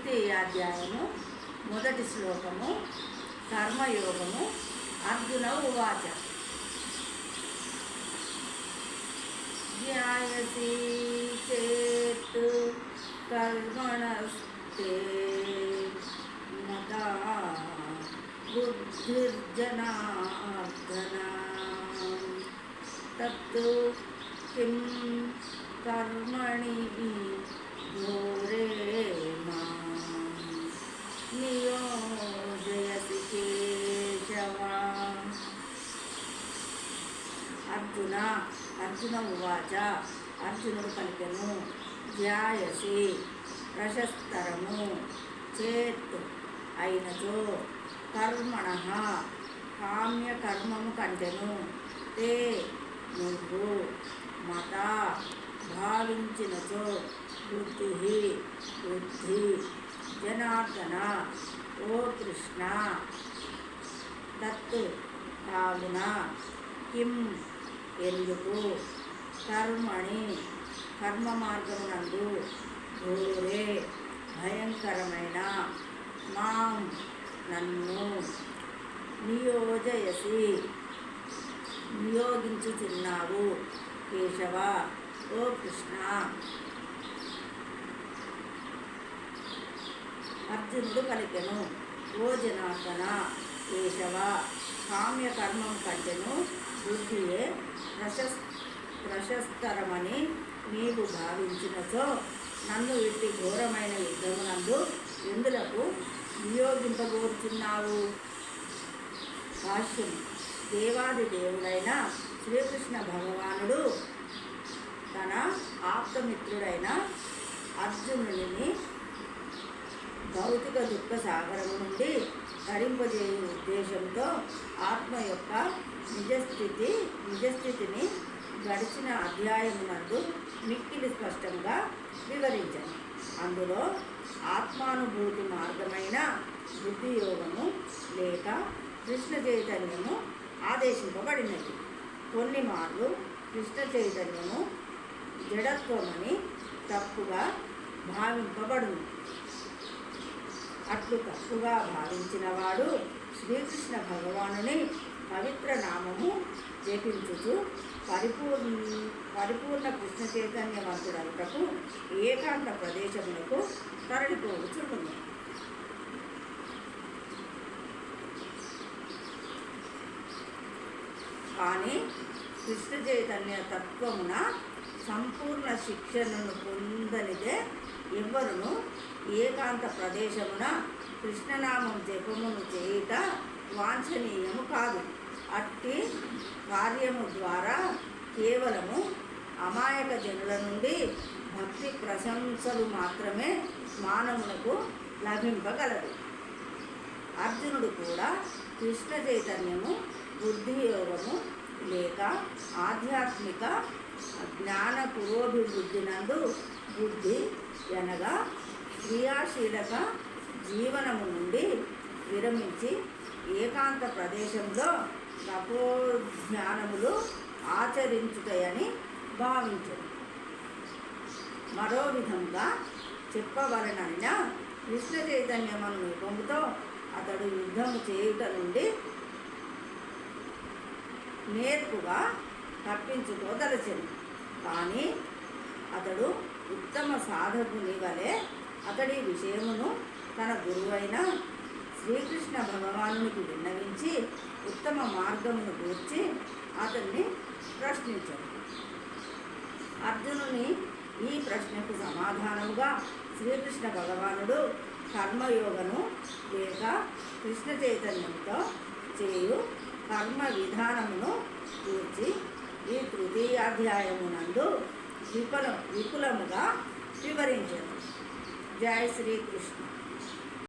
తృతీయాధ్యాయము మొదటి శ్లోకము కర్మయోగము. అర్జున ఉవాచ ధ్యాయసి చేత్ కర్మణస్తే మదా బుద్ధిర్జనార్దన తత్తు కిం కర్మణి ఘోరే మాం నియోజయసి కేశవ. అర్జున ఉవాచ అర్జునుడు పలికెను. ధ్యాయసి ప్రశస్తరము చేత్ అయినచో కర్మణ కామ్యకర్మము కంటెను తే నువ్వు మత భావించినచో బుద్ధి జనార్దన ఓ కృష్ణ తత్ కావున కిం ఎందుకు కర్మణి కర్మ మార్గమునందు ఘోరే భయంకరమైన మాం నన్ను నియోగించుచున్నావు కేశవ ఓ కృష్ణ. అర్జునుడు పలికెను. ఓ జనార్దన కేశవ కామ్యకర్మం కంటెను బుద్ధియే ప్రశస్తరమని నీవు భావించినచో నన్ను ఇట్టి ఘోరమైన యుద్ధమునందు ఎందులకు నియోగింపగోరుచున్నావు? భాష్యం. దేవాది దేవుడైన శ్రీకృష్ణ భగవానుడు తన ఆప్తమిత్రుడైన అర్జునుడిని భౌతిక దుఃఖ సాగరము నుండి తరింపజేయు ఉద్దేశంతో ఆత్మ యొక్క నిజస్థితిని గడిచిన అధ్యాయమునందు మిక్కిలి స్పష్టంగా వివరించాను. అందులో ఆత్మానుభూతి మార్గమైన బుద్ధి యోగము లేక కృష్ణ చైతన్యము ఆదేశింపబడినది. కొన్ని మార్లు కృష్ణ చైతన్యము జడత్వమని తప్పుగా భావింపబడును. అట్లు తప్పుగా భావించిన వాడు శ్రీకృష్ణ భగవానుని పవిత్ర నామము జపించుచు పరిపూర్ణ కృష్ణ చైతన్యవంతుడనుటకు ఏకాంత ప్రదేశములకు తరలిపోవచ్చుండును. కానీ కృష్ణ చైతన్య తత్వమున సంపూర్ణ శిక్షణను పొందనిదే ఎవ్వరును ఏకాంత ప్రదేశమున కృష్ణనామం జపమును చేయుట వాంఛనీయము కాదు. అట్టి కార్యము ద్వారా కేవలము అమాయక జనుల నుండి భక్తి ప్రశంసలు మాత్రమే మానవులకు లభింపగలదు. అర్జునుడు కూడా కృష్ణ చైతన్యము బుద్ధి యోగము లేక ఆధ్యాత్మిక జ్ఞాన పురోభివృద్ధినందు బుద్ధి అనగా క్రియాశీలక జీవనము నుండి విరమించి ఏకాంత ప్రదేశంలో తపోధ్యానములు ఆచరించుతాయని భావించను. మరో విధంగా చెప్పవలనైనా కృష్ణ చైతన్యమను నిపముతో అతడు యుద్ధము చేయుట నుండి నేర్పుగా తప్పించుకోదలచెను. కానీ అతడు ఉత్తమ సాధకుని వలె అతడి విషయమును తన గురువైన శ్రీకృష్ణ భగవానునికి విన్నవించి ఉత్తమ మార్గమును గూర్చి అతన్ని ప్రశ్నించాడు. అర్జునుని ఈ ప్రశ్నకు సమాధానముగా శ్రీకృష్ణ భగవానుడు కర్మయోగను లేక కృష్ణ చైతన్యంతో చేయు కర్మ విధానమును గూర్చి ఈ తృతీయాధ్యాయమునందు విపులముగా వివరించారు. జై శ్రీకృష్ణ.